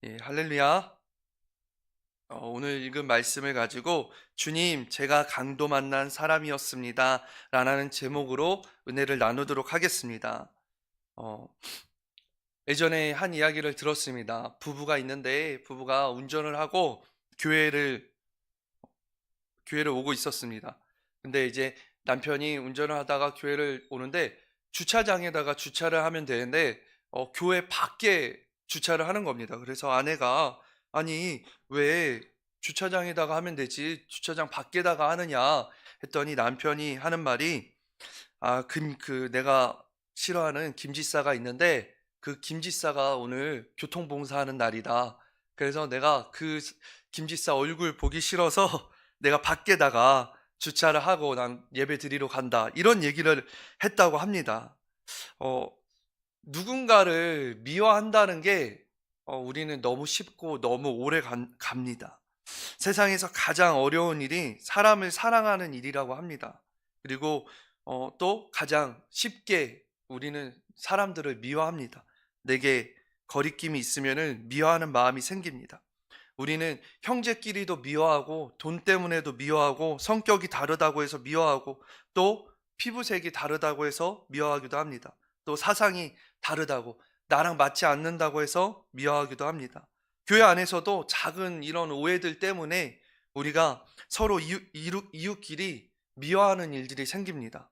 예, 할렐루야. 오늘 읽은 말씀을 가지고 주님, 제가 강도 만난 사람이었습니다. 라는 제목으로 은혜를 나누도록 하겠습니다. 어, 예전에 한 이야기를 들었습니다. 부부가 있는데 부부가 운전을 하고 교회를, 교회를 오고 있었습니다. 근데 이제 남편이 운전을 하다가 교회를 오는데 주차장에다가 주차를 하면 되는데 교회 밖에 주차를 하는 겁니다. 그래서 아내가 아니 왜 주차장에다가 하면 되지 주차장 밖에다가 하느냐 했더니 남편이 하는 말이 내가 싫어하는 김지사가 있는데 그 김지사가 오늘 교통봉사하는 날이다. 그래서 내가 그 김지사 얼굴 보기 싫어서 내가 밖에다가 주차를 하고 난 예배 드리러 간다. 이런 얘기를 했다고 합니다. 어, 누군가를 미워한다는 게 우리는 너무 쉽고 너무 오래 갑니다. 세상에서 가장 어려운 일이 사람을 사랑하는 일이라고 합니다. 그리고 또 가장 쉽게 우리는 사람들을 미워합니다. 내게 거리낌이 있으면은 미워하는 마음이 생깁니다. 우리는 형제끼리도 미워하고 돈 때문에도 미워하고 성격이 다르다고 해서 미워하고 또 피부색이 다르다고 해서 미워하기도 합니다. 또 사상이 다르다고 나랑 맞지 않는다고 해서 미워하기도 합니다. 교회 안에서도 작은 이런 오해들 때문에 우리가 서로 이웃끼리 미워하는 일들이 생깁니다.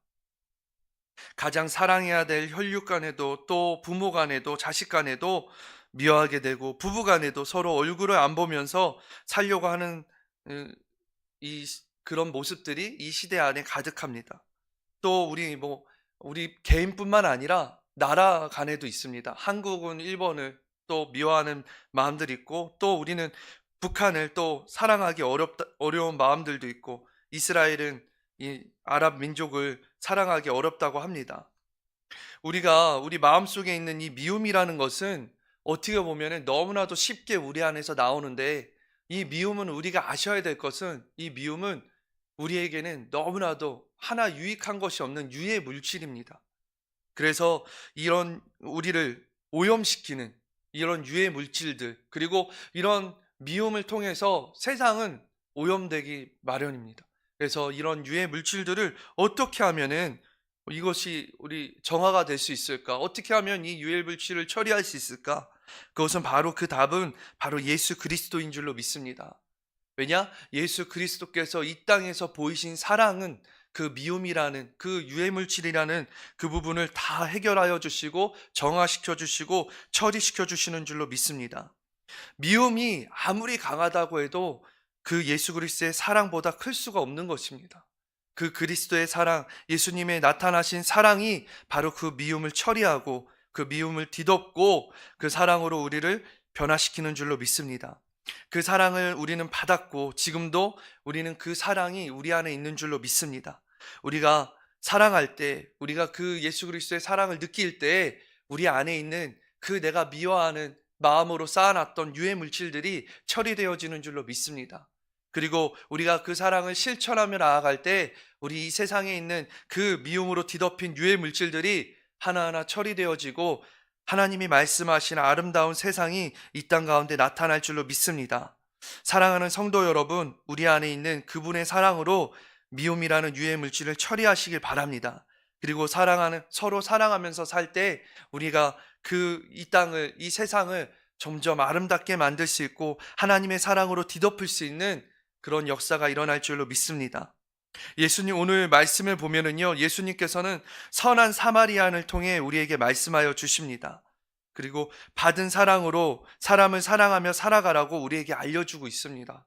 가장 사랑해야 될 혈육 간에도 또 부모 간에도 자식 간에도 미워하게 되고 부부 간에도 서로 얼굴을 안 보면서 살려고 하는 그런 모습들이 이 시대 안에 가득합니다. 또 우리 개인뿐만 아니라 나라 간에도 있습니다. 한국은 일본을 또 미워하는 마음들이 있고 또 우리는 북한을 또 사랑하기 어려운 마음들도 있고 이스라엘은 이 아랍 민족을 사랑하기 어렵다고 합니다. 우리가 우리 마음속에 있는 이 미움이라는 것은 어떻게 보면 너무나도 쉽게 우리 안에서 나오는데 이 미움은 우리가 아셔야 될 것은 이 미움은 우리에게는 너무나도 하나 유익한 것이 없는 유해 물질입니다. 그래서 이런 우리를 오염시키는 이런 유해 물질들 그리고 이런 미움을 통해서 세상은 오염되기 마련입니다. 그래서 이런 유해 물질들을 어떻게 하면은 이것이 우리 정화가 될 수 있을까? 어떻게 하면 이 유해 물질을 처리할 수 있을까? 그것은 바로 그 답은 바로 예수 그리스도인 줄로 믿습니다. 왜냐? 예수 그리스도께서 이 땅에서 보이신 사랑은 그 미움이라는 그 유해물질이라는 그 부분을 다 해결하여 주시고 정화시켜 주시고 처리시켜 주시는 줄로 믿습니다. 미움이 아무리 강하다고 해도 그 예수 그리스도의 사랑보다 클 수가 없는 것입니다. 그 그리스도의 사랑, 예수님의 나타나신 사랑이 바로 그 미움을 처리하고 그 미움을 뒤덮고 그 사랑으로 우리를 변화시키는 줄로 믿습니다. 그 사랑을 우리는 받았고 지금도 우리는 그 사랑이 우리 안에 있는 줄로 믿습니다. 우리가 사랑할 때, 우리가 그 예수 그리스도의 사랑을 느낄 때 우리 안에 있는 그 내가 미워하는 마음으로 쌓아놨던 유해 물질들이 처리되어지는 줄로 믿습니다. 그리고 우리가 그 사랑을 실천하며 나아갈 때 우리 이 세상에 있는 그 미움으로 뒤덮인 유해 물질들이 하나하나 처리되어지고 하나님이 말씀하신 아름다운 세상이 이 땅 가운데 나타날 줄로 믿습니다. 사랑하는 성도 여러분, 우리 안에 있는 그분의 사랑으로 미움이라는 유해 물질을 처리하시길 바랍니다. 그리고 서로 사랑하면서 살 때 우리가 이 세상을 점점 아름답게 만들 수 있고 하나님의 사랑으로 뒤덮을 수 있는 그런 역사가 일어날 줄로 믿습니다. 예수님 오늘 말씀을 보면은요, 예수님께서는 선한 사마리아인을 통해 우리에게 말씀하여 주십니다. 그리고 받은 사랑으로 사람을 사랑하며 살아가라고 우리에게 알려주고 있습니다.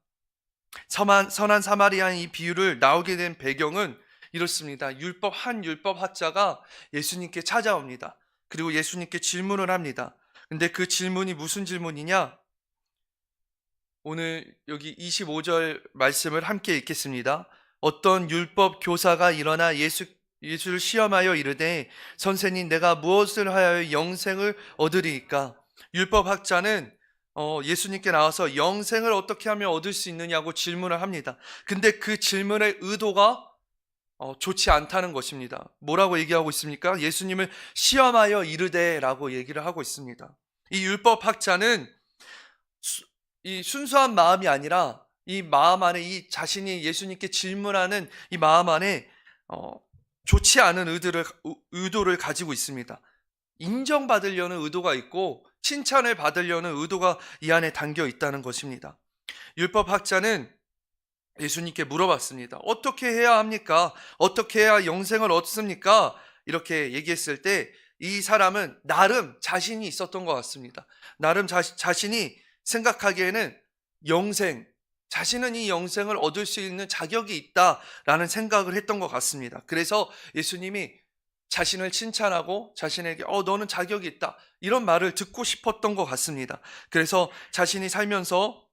선한 사마리아인 이 비유를 나오게 된 배경은 이렇습니다. 한 율법 학자가 예수님께 찾아옵니다. 그리고 예수님께 질문을 합니다. 근데 그 질문이 무슨 질문이냐? 오늘 여기 25절 말씀을 함께 읽겠습니다. 어떤 율법 교사가 일어나 예수를 시험하여 이르되 선생님 내가 무엇을 하여 영생을 얻으리이까? 율법 학자는 예수님께 나와서 영생을 어떻게 하면 얻을 수 있느냐고 질문을 합니다. 근데 그 질문의 의도가 좋지 않다는 것입니다. 뭐라고 얘기하고 있습니까? 예수님을 시험하여 이르되 라고 얘기를 하고 있습니다. 이 율법 학자는 이 순수한 마음이 아니라 이 마음 안에 이 자신이 예수님께 질문하는 이 마음 안에 좋지 않은 의도를 가지고 있습니다. 인정받으려는 의도가 있고 칭찬을 받으려는 의도가 이 안에 담겨 있다는 것입니다. 율법학자는 예수님께 물어봤습니다. 어떻게 해야 합니까? 어떻게 해야 영생을 얻습니까? 이렇게 얘기했을 때 이 사람은 나름 자신이 있었던 것 같습니다. 나름 자신이 생각하기에는 자신은 이 영생을 얻을 수 있는 자격이 있다라는 생각을 했던 것 같습니다. 그래서 예수님이 자신을 칭찬하고 자신에게 너는 자격이 있다 이런 말을 듣고 싶었던 것 같습니다. 그래서 자신이 살면서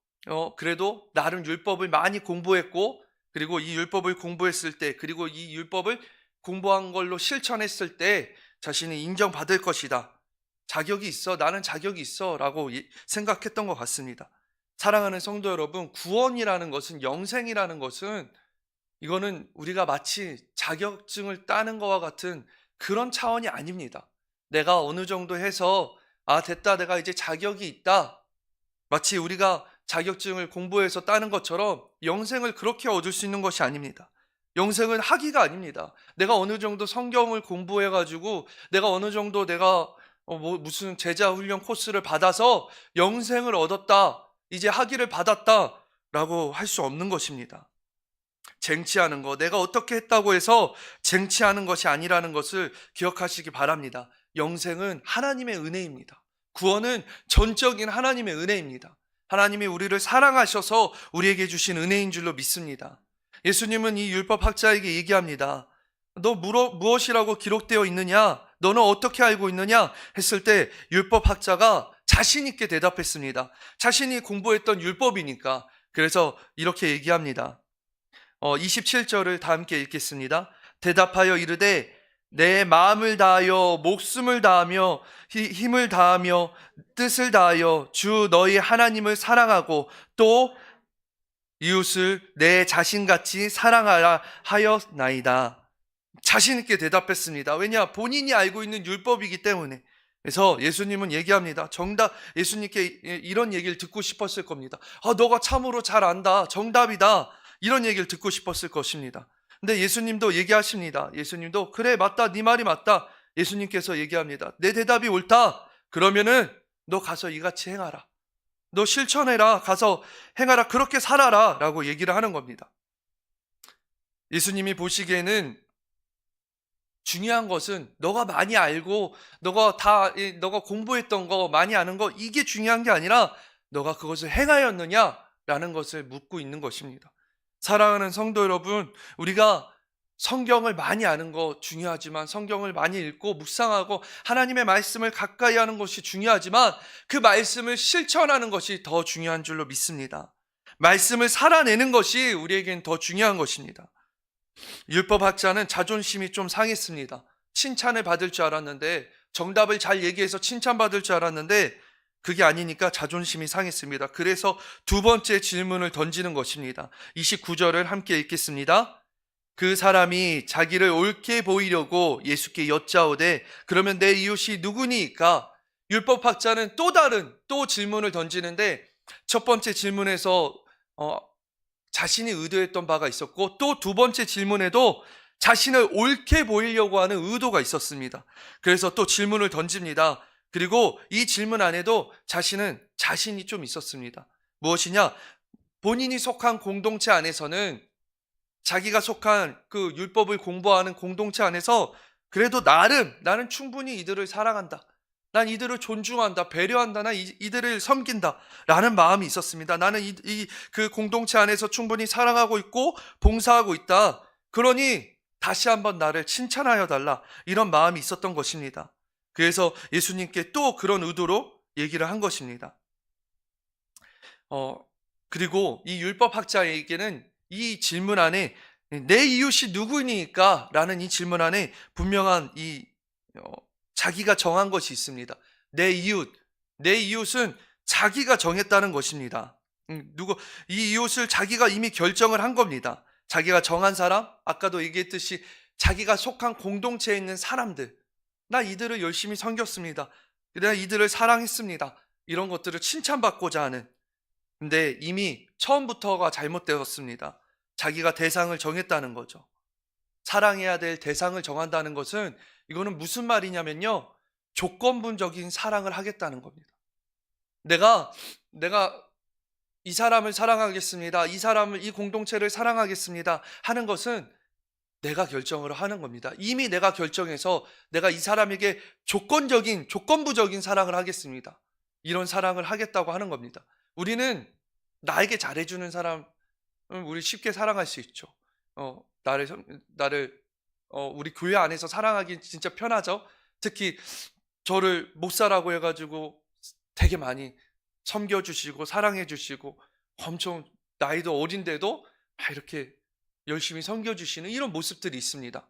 그래도 나름 율법을 많이 공부했고, 그리고 이 율법을 공부했을 때, 그리고 이 율법을 공부한 걸로 실천했을 때 자신이 인정받을 것이다. 자격이 있어, 나는 자격이 있어 라고 생각했던 것 같습니다. 사랑하는 성도 여러분, 구원이라는 것은, 영생이라는 것은 이거는 우리가 마치 자격증을 따는 것과 같은 그런 차원이 아닙니다. 내가 어느 정도 해서 됐다, 내가 이제 자격이 있다, 마치 우리가 자격증을 공부해서 따는 것처럼 영생을 그렇게 얻을 수 있는 것이 아닙니다. 영생은 학위가 아닙니다. 내가 어느 정도 성경을 공부해가지고 내가 어느 정도 무슨 제자 훈련 코스를 받아서 영생을 얻었다, 이제 학위를 받았다 라고 할 수 없는 것입니다. 쟁취하는 것, 내가 어떻게 했다고 해서 쟁취하는 것이 아니라는 것을 기억하시기 바랍니다. 영생은 하나님의 은혜입니다. 구원은 전적인 하나님의 은혜입니다. 하나님이 우리를 사랑하셔서 우리에게 주신 은혜인 줄로 믿습니다. 예수님은 이 율법학자에게 얘기합니다. 너 무엇이라고 기록되어 있느냐? 너는 어떻게 알고 있느냐? 했을 때 율법학자가 자신 있게 대답했습니다. 자신이 공부했던 율법이니까. 그래서 이렇게 얘기합니다. 27절을 다 함께 읽겠습니다. 대답하여 이르되 내 마음을 다하여 목숨을 다하며 힘을 다하며 뜻을 다하여 주 너희 하나님을 사랑하고 또 이웃을 내 자신같이 사랑하라 하였나이다. 자신 있게 대답했습니다. 왜냐? 본인이 알고 있는 율법이기 때문에. 그래서 예수님은 얘기합니다. 예수님께 이런 얘기를 듣고 싶었을 겁니다. 너가 참으로 잘 안다, 정답이다, 이런 얘기를 듣고 싶었을 것입니다. 근데 예수님도 얘기하십니다. 예수님도 그래, 맞다, 네 말이 맞다. 예수님께서 얘기합니다. 내 대답이 옳다. 그러면은 너 가서 이같이 행하라. 너 실천해라. 가서 행하라. 그렇게 살아라 라고 얘기를 하는 겁니다. 예수님이 보시기에는 중요한 것은 너가 많이 알고 너가 공부했던 거, 많이 아는 거, 이게 중요한 게 아니라 너가 그것을 행하였느냐라는 것을 묻고 있는 것입니다. 사랑하는 성도 여러분, 우리가 성경을 많이 아는 거 중요하지만, 성경을 많이 읽고 묵상하고 하나님의 말씀을 가까이 하는 것이 중요하지만 그 말씀을 실천하는 것이 더 중요한 줄로 믿습니다. 말씀을 살아내는 것이 우리에겐 더 중요한 것입니다. 율법학자는 자존심이 좀 상했습니다. 칭찬을 받을 줄 알았는데, 정답을 잘 얘기해서 칭찬받을 줄 알았는데 그게 아니니까 자존심이 상했습니다. 그래서 두 번째 질문을 던지는 것입니다. 29절을 함께 읽겠습니다. 그 사람이 자기를 옳게 보이려고 예수께 여짜오되 그러면 내 이웃이 누구니까? 율법학자는 또 질문을 던지는데, 첫 번째 질문에서 자신이 의도했던 바가 있었고, 또 두 번째 질문에도 자신을 옳게 보이려고 하는 의도가 있었습니다. 그래서 또 질문을 던집니다. 그리고 이 질문 안에도 자신이 좀 있었습니다. 무엇이냐? 본인이 속한 공동체 안에서는, 자기가 속한 그 율법을 공부하는 공동체 안에서 그래도 나는 충분히 이들을 사랑한다, 난 이들을 존중한다, 배려한다, 난 이들을 섬긴다 라는 마음이 있었습니다. 나는 그 공동체 안에서 충분히 사랑하고 있고 봉사하고 있다, 그러니 다시 한번 나를 칭찬하여 달라, 이런 마음이 있었던 것입니다. 그래서 예수님께 또 그런 의도로 얘기를 한 것입니다. 그리고 이 율법학자에게는 이 질문 안에 내 이웃이 누구니까? 라는 이 질문 안에 분명한 자기가 정한 것이 있습니다. 내 이웃은 자기가 정했다는 것입니다. 이 이웃을 자기가 이미 결정을 한 겁니다. 자기가 정한 사람, 아까도 얘기했듯이 자기가 속한 공동체에 있는 사람들, 나 이들을 열심히 섬겼습니다, 내가 이들을 사랑했습니다, 이런 것들을 칭찬받고자 하는, 근데 이미 처음부터가 잘못되었습니다. 자기가 대상을 정했다는 거죠. 사랑해야 될 대상을 정한다는 것은 이거는 무슨 말이냐면요. 조건부적인 사랑을 하겠다는 겁니다. 내가 이 사람을 사랑하겠습니다. 이 사람을, 이 공동체를 사랑하겠습니다. 하는 것은 내가 결정을 하는 겁니다. 이미 내가 결정해서 내가 이 사람에게 조건부적인 사랑을 하겠습니다. 이런 사랑을 하겠다고 하는 겁니다. 우리는 나에게 잘해주는 사람은 우리 쉽게 사랑할 수 있죠. 나를 우리 교회 안에서 사랑하기 진짜 편하죠. 특히 저를 목사라고 해가지고 되게 많이 섬겨주시고 사랑해주시고 엄청 나이도 어린데도 막 이렇게 열심히 섬겨주시는 이런 모습들이 있습니다.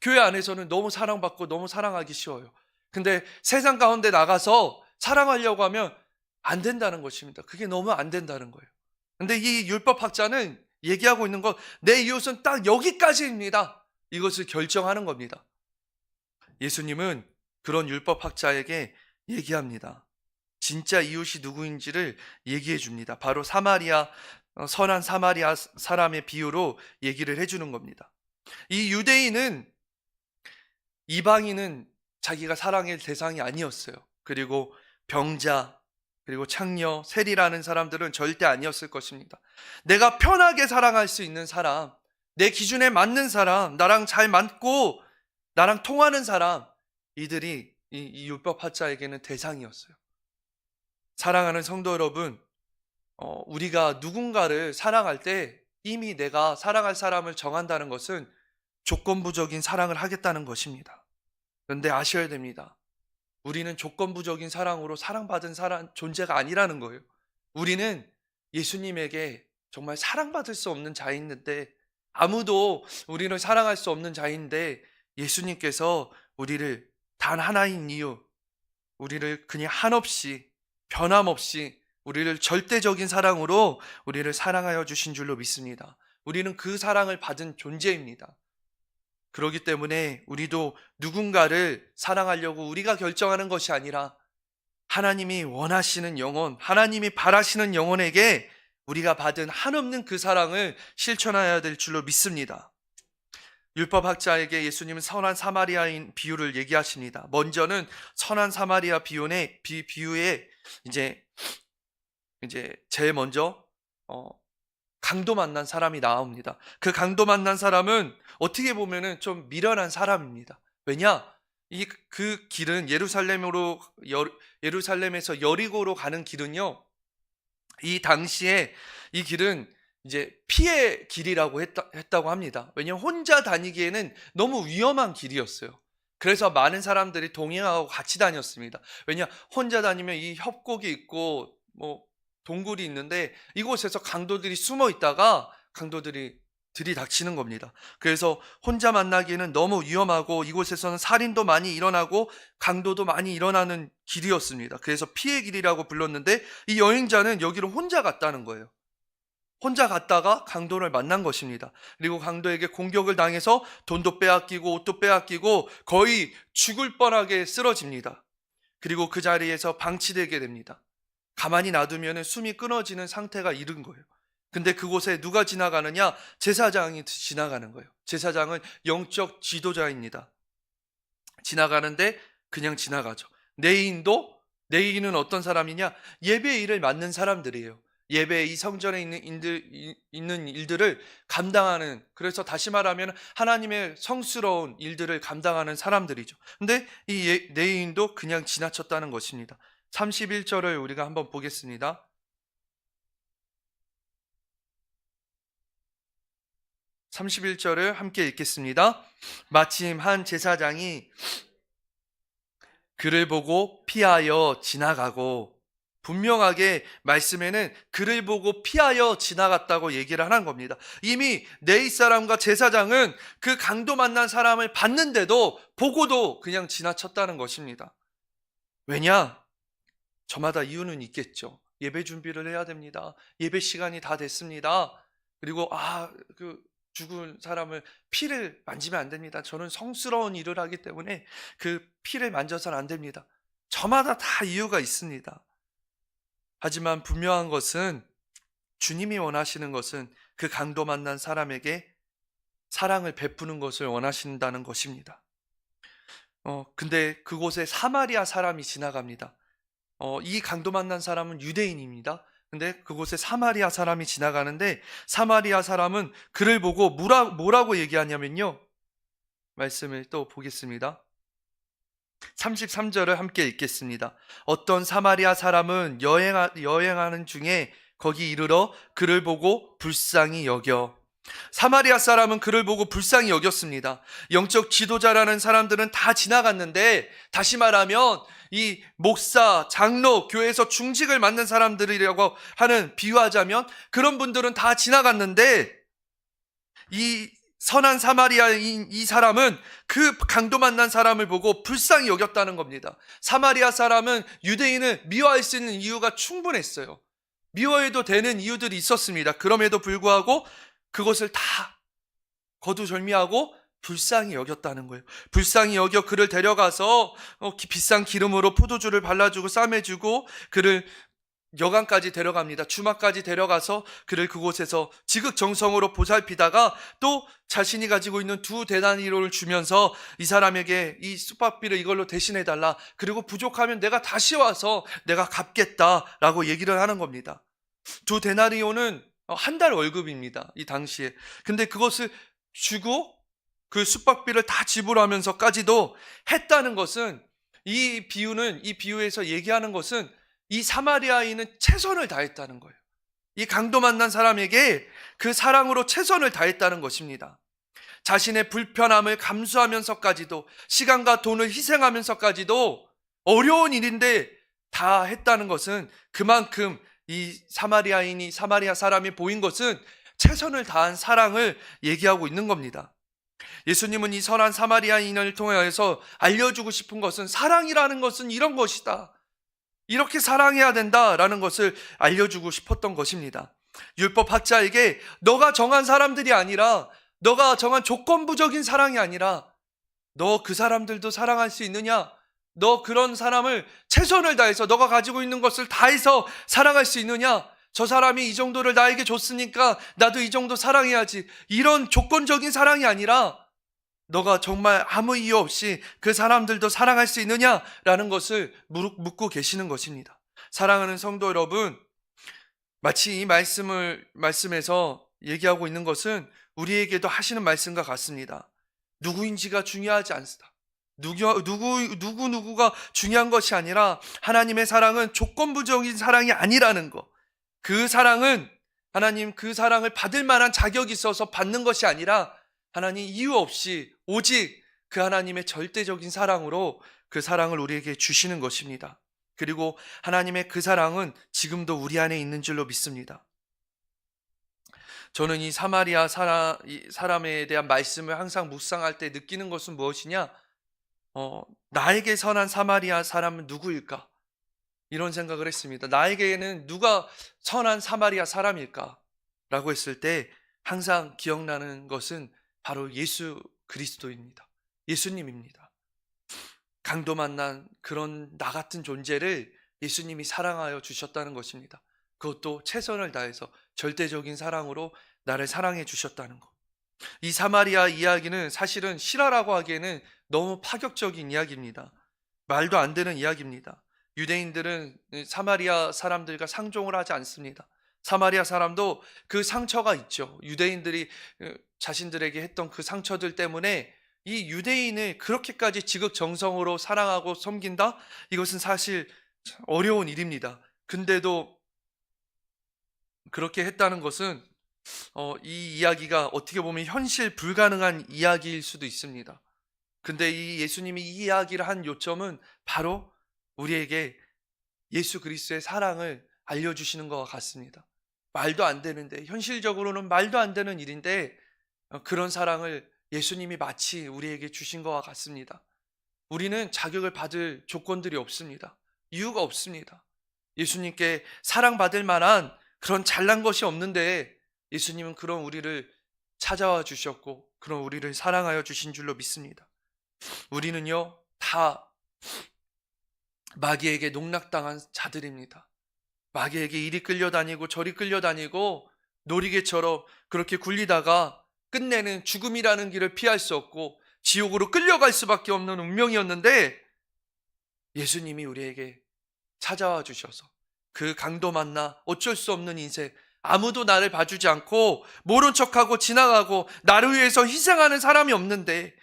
교회 안에서는 너무 사랑받고 너무 사랑하기 쉬워요. 근데 세상 가운데 나가서 사랑하려고 하면 안 된다는 것입니다. 그게 너무 안 된다는 거예요. 근데 이 율법학자는 얘기하고 있는 건 내 이웃은 딱 여기까지입니다. 이것을 결정하는 겁니다. 예수님은 그런 율법학자에게 얘기합니다. 진짜 이웃이 누구인지를 얘기해 줍니다. 바로 선한 사마리아 사람의 비유로 얘기를 해주는 겁니다. 이 유대인은 이방인은 자기가 사랑할 대상이 아니었어요. 그리고 병자, 그리고 창녀, 세리라는 사람들은 절대 아니었을 것입니다. 내가 편하게 사랑할 수 있는 사람, 내 기준에 맞는 사람, 나랑 잘 맞고 나랑 통하는 사람, 이들이 이 율법학자에게는 대상이었어요. 사랑하는 성도 여러분, 우리가 누군가를 사랑할 때 이미 내가 사랑할 사람을 정한다는 것은 조건부적인 사랑을 하겠다는 것입니다. 그런데 아셔야 됩니다. 우리는 조건부적인 사랑으로 사랑받은 존재가 아니라는 거예요. 우리는 예수님에게 정말 사랑받을 수 없는 자인데, 아무도 우리를 사랑할 수 없는 자인데 예수님께서 우리를 단 하나인 이유, 우리를 그냥 한없이 변함없이 우리를 절대적인 사랑으로 우리를 사랑하여 주신 줄로 믿습니다. 우리는 그 사랑을 받은 존재입니다. 그렇기 때문에 우리도 누군가를 사랑하려고 우리가 결정하는 것이 아니라 하나님이 원하시는 영혼, 하나님이 바라시는 영혼에게 우리가 받은 한없는 그 사랑을 실천해야 될 줄로 믿습니다. 율법학자에게 예수님은 선한 사마리아인 비유를 얘기하십니다. 먼저는 선한 사마리아 비유에 이제 제일 먼저 강도 만난 사람이 나옵니다. 그 강도 만난 사람은 어떻게 보면은 좀 미련한 사람입니다. 왜냐? 그 길은 예루살렘에서 여리고로 가는 길은요. 이 당시에 이 길은 이제 피해 길이라고 했다고 합니다. 왜냐하면 혼자 다니기에는 너무 위험한 길이었어요. 그래서 많은 사람들이 동행하고 같이 다녔습니다. 왜냐? 혼자 다니면 이 협곡이 있고 동굴이 있는데 이곳에서 강도들이 숨어 있다가 강도들이 들이닥치는 겁니다. 그래서 혼자 만나기에는 너무 위험하고 이곳에서는 살인도 많이 일어나고 강도도 많이 일어나는 길이었습니다. 그래서 피해 길이라고 불렀는데 이 여행자는 여기로 혼자 갔다는 거예요. 혼자 갔다가 강도를 만난 것입니다. 그리고 강도에게 공격을 당해서 돈도 빼앗기고 옷도 빼앗기고 거의 죽을 뻔하게 쓰러집니다. 그리고 그 자리에서 방치되게 됩니다. 가만히 놔두면 숨이 끊어지는 상태가 이른 거예요. 근데 그곳에 누가 지나가느냐? 제사장이 지나가는 거예요. 제사장은 영적 지도자입니다. 지나가는데 그냥 지나가죠. 내인은 어떤 사람이냐? 예배 일을 맡는 사람들이에요. 예배 이 성전에 있는 일들을 감당하는, 그래서 다시 말하면 하나님의 성스러운 일들을 감당하는 사람들이죠. 근데 이 내인도 그냥 지나쳤다는 것입니다. 31절을 우리가 한번 보겠습니다. 31절을 함께 읽겠습니다. 마침 한 제사장이 그를 보고 피하여 지나가고, 분명하게 말씀에는 그를 보고 피하여 지나갔다고 얘기를 하는 겁니다. 이미 네이 사람과 제사장은 그 강도 만난 사람을 봤는데도 보고도 그냥 지나쳤다는 것입니다. 왜냐? 저마다 이유는 있겠죠. 예배 준비를 해야 됩니다. 예배 시간이 다 됐습니다. 그리고 죽은 사람을 피를 만지면 안 됩니다. 저는 성스러운 일을 하기 때문에 그 피를 만져서는 안 됩니다. 저마다 다 이유가 있습니다. 하지만 분명한 것은 주님이 원하시는 것은 그 강도 만난 사람에게 사랑을 베푸는 것을 원하신다는 것입니다. 근데 그곳에 사마리아 사람이 지나갑니다. 이 강도 만난 사람은 유대인입니다. 근데 그곳에 사마리아 사람이 지나가는데 사마리아 사람은 그를 보고 뭐라고 얘기하냐면요. 말씀을 또 보겠습니다. 33절을 함께 읽겠습니다. 어떤 사마리아 사람은 여행하는 중에 거기 이르러 그를 보고 불쌍히 여겨. 사마리아 사람은 그를 보고 불쌍히 여겼습니다. 영적 지도자라는 사람들은 다 지나갔는데, 다시 말하면 이 목사, 장로, 교회에서 중직을 맡는 사람들이라고 하는, 비유하자면 그런 분들은 다 지나갔는데, 이 선한 사마리아인 이 사람은 그 강도 만난 사람을 보고 불쌍히 여겼다는 겁니다. 사마리아 사람은 유대인을 미워할 수 있는 이유가 충분했어요. 미워해도 되는 이유들이 있었습니다. 그럼에도 불구하고 그것을 다 거두절미하고 불쌍히 여겼다는 거예요. 불쌍히 여겨 그를 데려가서 비싼 기름으로 포도주를 발라주고 쌈해주고 그를 여관까지 데려갑니다. 주막까지 데려가서 그를 그곳에서 지극정성으로 보살피다가 또 자신이 가지고 있는 2데나리온을 주면서 이 사람에게 이 쑥밥비를 이걸로 대신해달라. 그리고 부족하면 내가 다시 와서 내가 갚겠다라고 얘기를 하는 겁니다. 2데나리온은 한 달 월급입니다. 이 당시에. 근데 그것을 주고 그 숙박비를 다 지불하면서까지도 했다는 것은, 이 비유에서 얘기하는 것은 이 사마리아인은 최선을 다했다는 거예요. 이 강도 만난 사람에게 그 사랑으로 최선을 다했다는 것입니다. 자신의 불편함을 감수하면서까지도, 시간과 돈을 희생하면서까지도, 어려운 일인데 다 했다는 것은 그만큼 이 사마리아 사람이 보인 것은 최선을 다한 사랑을 얘기하고 있는 겁니다. 예수님은 이 선한 사마리아인을 통해서 알려주고 싶은 것은, 사랑이라는 것은 이런 것이다, 이렇게 사랑해야 된다라는 것을 알려주고 싶었던 것입니다. 율법학자에게 너가 정한 사람들이 아니라, 너가 정한 조건부적인 사랑이 아니라, 너 그 사람들도 사랑할 수 있느냐? 너 그런 사람을 최선을 다해서 너가 가지고 있는 것을 다해서 사랑할 수 있느냐? 저 사람이 이 정도를 나에게 줬으니까 나도 이 정도 사랑해야지, 이런 조건적인 사랑이 아니라 너가 정말 아무 이유 없이 그 사람들도 사랑할 수 있느냐라는 것을 묻고 계시는 것입니다. 사랑하는 성도 여러분, 마치 이 말씀에서 얘기하고 있는 것은 우리에게도 하시는 말씀과 같습니다. 누구인지가 중요하지 않습니다. 누구가 중요한 것이 아니라 하나님의 사랑은 조건부적인 사랑이 아니라는 것. 그 사랑은 하나님 그 사랑을 받을 만한 자격이 있어서 받는 것이 아니라 하나님 이유 없이 오직 그 하나님의 절대적인 사랑으로 그 사랑을 우리에게 주시는 것입니다. 그리고 하나님의 그 사랑은 지금도 우리 안에 있는 줄로 믿습니다. 저는 이 사마리아 사람에 대한 말씀을 항상 묵상할 때 느끼는 것은 무엇이냐? 나에게 선한 사마리아 사람은 누구일까? 이런 생각을 했습니다. 나에게는 누가 선한 사마리아 사람일까? 라고 했을 때 항상 기억나는 것은 바로 예수 그리스도입니다. 예수님입니다. 강도 만난 그런 나 같은 존재를 예수님이 사랑하여 주셨다는 것입니다. 그것도 최선을 다해서 절대적인 사랑으로 나를 사랑해 주셨다는 것. 이 사마리아 이야기는 사실은 실화라고 하기에는 너무 파격적인 이야기입니다. 말도 안 되는 이야기입니다. 유대인들은 사마리아 사람들과 상종을 하지 않습니다. 사마리아 사람도 그 상처가 있죠. 유대인들이 자신들에게 했던 그 상처들 때문에 이 유대인을 그렇게까지 지극정성으로 사랑하고 섬긴다? 이것은 사실 어려운 일입니다. 근데도 그렇게 했다는 것은 이 이야기가 어떻게 보면 현실 불가능한 이야기일 수도 있습니다. 근데 이 예수님이 이 이야기를 한 요점은 바로 우리에게 예수 그리스도의 사랑을 알려주시는 것과 같습니다. 말도 안 되는데, 현실적으로는 말도 안 되는 일인데 그런 사랑을 예수님이 마치 우리에게 주신 것과 같습니다. 우리는 자격을 받을 조건들이 없습니다. 이유가 없습니다. 예수님께 사랑받을 만한 그런 잘난 것이 없는데 예수님은 그런 우리를 찾아와 주셨고 그런 우리를 사랑하여 주신 줄로 믿습니다. 우리는요 다 마귀에게 농락당한 자들입니다. 마귀에게 이리 끌려다니고 저리 끌려다니고 놀이개처럼 그렇게 굴리다가 끝내는 죽음이라는 길을 피할 수 없고 지옥으로 끌려갈 수밖에 없는 운명이었는데, 예수님이 우리에게 찾아와 주셔서 그 강도 만나 어쩔 수 없는 인생, 아무도 나를 봐주지 않고 모른 척하고 지나가고 나를 위해서 희생하는 사람이 없는데,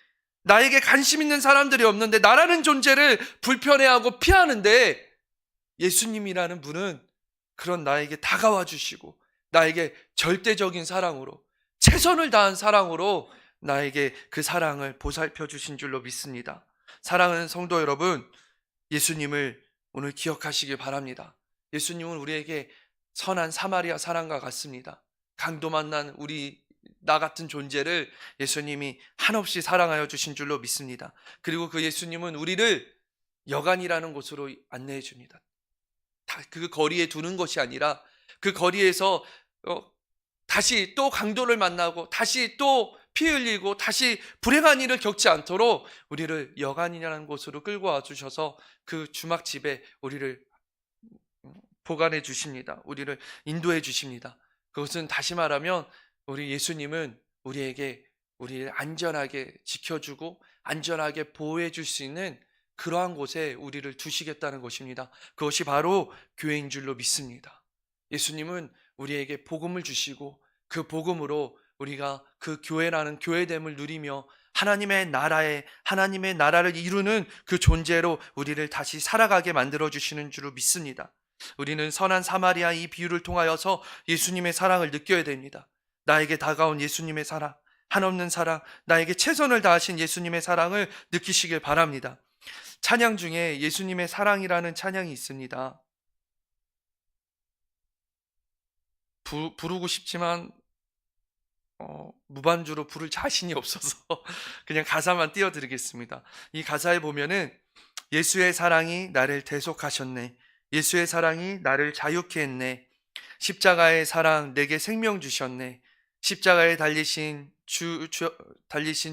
나에게 관심 있는 사람들이 없는데, 나라는 존재를 불편해하고 피하는데, 예수님이라는 분은 그런 나에게 다가와 주시고 나에게 절대적인 사랑으로, 최선을 다한 사랑으로 나에게 그 사랑을 보살펴 주신 줄로 믿습니다. 사랑하는 성도 여러분, 예수님을 오늘 기억하시길 바랍니다. 예수님은 우리에게 선한 사마리아 사랑과 같습니다. 강도 만난 나 같은 존재를 예수님이 한없이 사랑하여 주신 줄로 믿습니다. 그리고 그 예수님은 우리를 여간이라는 곳으로 안내해 줍니다. 그 거리에 두는 것이 아니라 그 거리에서 다시 또 강도를 만나고 다시 또 피 흘리고 다시 불행한 일을 겪지 않도록 우리를 여간이라는 곳으로 끌고 와 주셔서 그 주막집에 우리를 보관해 주십니다. 우리를 인도해 주십니다. 그것은 다시 말하면 우리 예수님은 우리를 안전하게 지켜주고 안전하게 보호해 줄 수 있는 그러한 곳에 우리를 두시겠다는 것입니다. 그것이 바로 교회인 줄로 믿습니다. 예수님은 우리에게 복음을 주시고 그 복음으로 우리가 그 교회라는 교회됨을 누리며 하나님의 나라를 이루는 그 존재로 우리를 다시 살아가게 만들어 주시는 줄로 믿습니다. 우리는 선한 사마리아 이 비유를 통하여서 예수님의 사랑을 느껴야 됩니다. 나에게 다가온 예수님의 사랑, 한없는 사랑, 나에게 최선을 다하신 예수님의 사랑을 느끼시길 바랍니다. 찬양 중에 예수님의 사랑이라는 찬양이 있습니다. 부르고 싶지만 무반주로 부를 자신이 없어서 그냥 가사만 띄워드리겠습니다. 이 가사에 보면은 예수의 사랑이 나를 대속하셨네. 예수의 사랑이 나를 자유케 했네. 십자가의 사랑 내게 생명 주셨네. 십자가에 달리신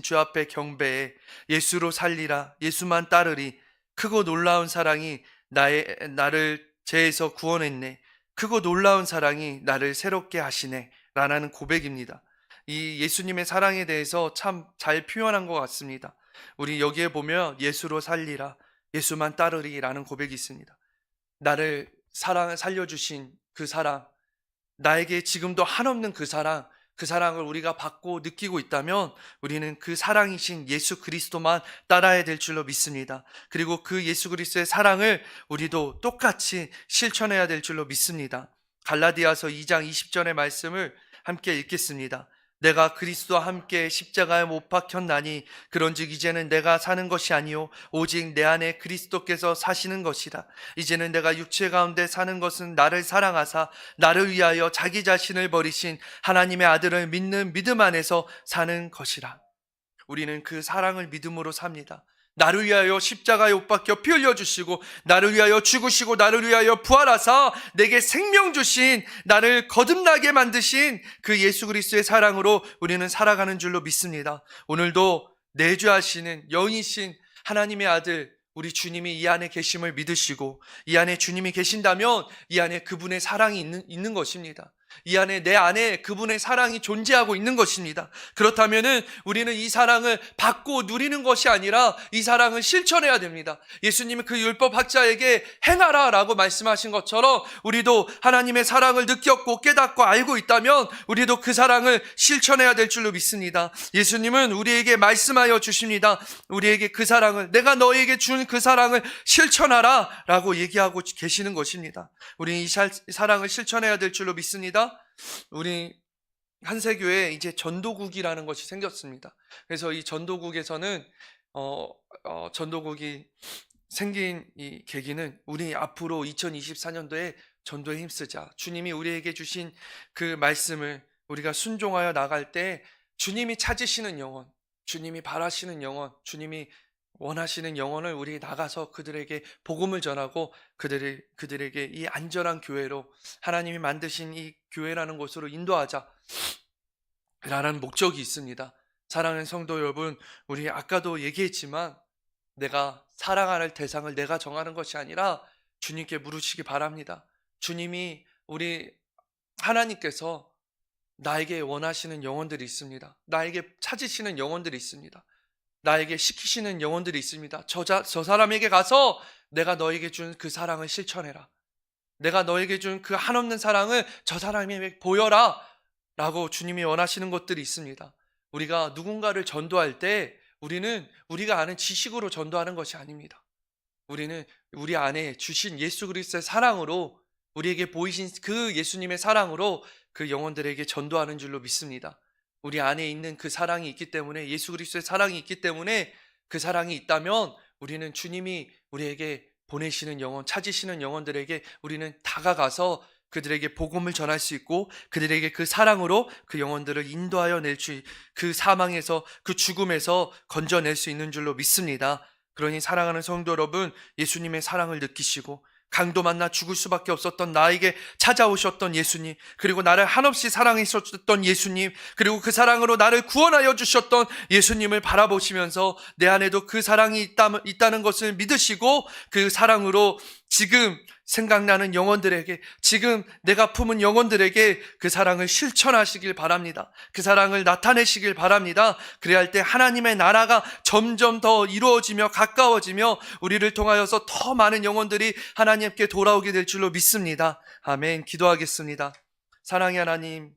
주 앞에 경배해 예수로 살리라. 예수만 따르리. 크고 놀라운 사랑이 나를 죄에서 구원했네. 크고 놀라운 사랑이 나를 새롭게 하시네. 라는 고백입니다. 이 예수님의 사랑에 대해서 참 잘 표현한 것 같습니다. 우리 여기에 보면 예수로 살리라, 예수만 따르리 라는 고백이 있습니다. 나를 살려주신 그 사랑, 나에게 지금도 한없는 그 사랑을 우리가 받고 느끼고 있다면 우리는 그 사랑이신 예수 그리스도만 따라야 될 줄로 믿습니다. 그리고 그 예수 그리스도의 사랑을 우리도 똑같이 실천해야 될 줄로 믿습니다. 갈라디아서 2장 20절의 말씀을 함께 읽겠습니다. 내가 그리스도와 함께 십자가에 못 박혔나니 그런즉 이제는 내가 사는 것이 아니요 오직 내 안에 그리스도께서 사시는 것이라. 이제는 내가 육체 가운데 사는 것은 나를 사랑하사 나를 위하여 자기 자신을 버리신 하나님의 아들을 믿는 믿음 안에서 사는 것이라. 우리는 그 사랑을 믿음으로 삽니다. 나를 위하여 십자가에 못 박혀 피 흘려주시고 나를 위하여 죽으시고 나를 위하여 부활하사 내게 생명 주신, 나를 거듭나게 만드신 그 예수 그리스도의 사랑으로 우리는 살아가는 줄로 믿습니다. 오늘도 내주하시는 영이신 하나님의 아들 우리 주님이 이 안에 계심을 믿으시고 이 안에 주님이 계신다면 이 안에 그분의 사랑이 있는 것입니다. 이 안에 내 안에 그분의 사랑이 존재하고 있는 것입니다. 그렇다면은 우리는 이 사랑을 받고 누리는 것이 아니라 이 사랑을 실천해야 됩니다. 예수님이 그 율법학자에게 행하라 라고 말씀하신 것처럼 우리도 하나님의 사랑을 느꼈고 깨닫고 알고 있다면 우리도 그 사랑을 실천해야 될 줄로 믿습니다. 예수님은 우리에게 말씀하여 주십니다. 우리에게 그 사랑을, 내가 너에게 준 그 사랑을 실천하라 라고 얘기하고 계시는 것입니다. 우리 이 사랑을 실천해야 될 줄로 믿습니다. 우리 한세교회에 이제 전도국이라는 것이 생겼습니다. 그래서 이 전도국에서는 전도국이 생긴 이 계기는 우리 앞으로 2024년도에 전도에 힘쓰자. 주님이 우리에게 주신 그 말씀을 우리가 순종하여 나갈 때 주님이 찾으시는 영혼, 주님이 바라시는 영혼, 주님이 원하시는 영혼을 우리 나가서 그들에게 복음을 전하고 그들에게 이 안전한 교회로, 하나님이 만드신 이 교회라는 곳으로 인도하자 라는 목적이 있습니다. 사랑하는 성도 여러분, 우리 아까도 얘기했지만 내가 사랑할 대상을 내가 정하는 것이 아니라 주님께 물으시기 바랍니다. 주님이 우리 하나님께서 나에게 원하시는 영혼들이 있습니다. 나에게 찾으시는 영혼들이 있습니다. 나에게 시키시는 영혼들이 있습니다. 저 사람에게 가서 내가 너에게 준 그 사랑을 실천해라. 내가 너에게 준 그 한없는 사랑을 저 사람에게 보여라. 라고 주님이 원하시는 것들이 있습니다. 우리가 누군가를 전도할 때 우리는 우리가 아는 지식으로 전도하는 것이 아닙니다. 우리는 우리 안에 주신 예수 그리스도의 사랑으로, 우리에게 보이신 그 예수님의 사랑으로 그 영혼들에게 전도하는 줄로 믿습니다. 우리 안에 있는 그 사랑이 있기 때문에, 예수 그리스도의 사랑이 있기 때문에, 그 사랑이 있다면 우리는 주님이 우리에게 보내시는 영혼, 찾으시는 영혼들에게 우리는 다가가서 그들에게 복음을 전할 수 있고, 그들에게 그 사랑으로 그 영혼들을 인도하여 낼 수, 그 사망에서, 그 죽음에서 건져낼 수 있는 줄로 믿습니다. 그러니 사랑하는 성도 여러분, 예수님의 사랑을 느끼시고 강도 만나 죽을 수밖에 없었던 나에게 찾아오셨던 예수님, 그리고 나를 한없이 사랑하셨던 예수님, 그리고 그 사랑으로 나를 구원하여 주셨던 예수님을 바라보시면서 내 안에도 그 사랑이 있다는 것을 믿으시고, 그 사랑으로 지금 생각나는 영혼들에게, 지금 내가 품은 영혼들에게 그 사랑을 실천하시길 바랍니다. 그 사랑을 나타내시길 바랍니다. 그래야 할 때 하나님의 나라가 점점 더 이루어지며 가까워지며 우리를 통하여서 더 많은 영혼들이 하나님께 돌아오게 될 줄로 믿습니다. 아멘. 기도하겠습니다. 사랑의 하나님,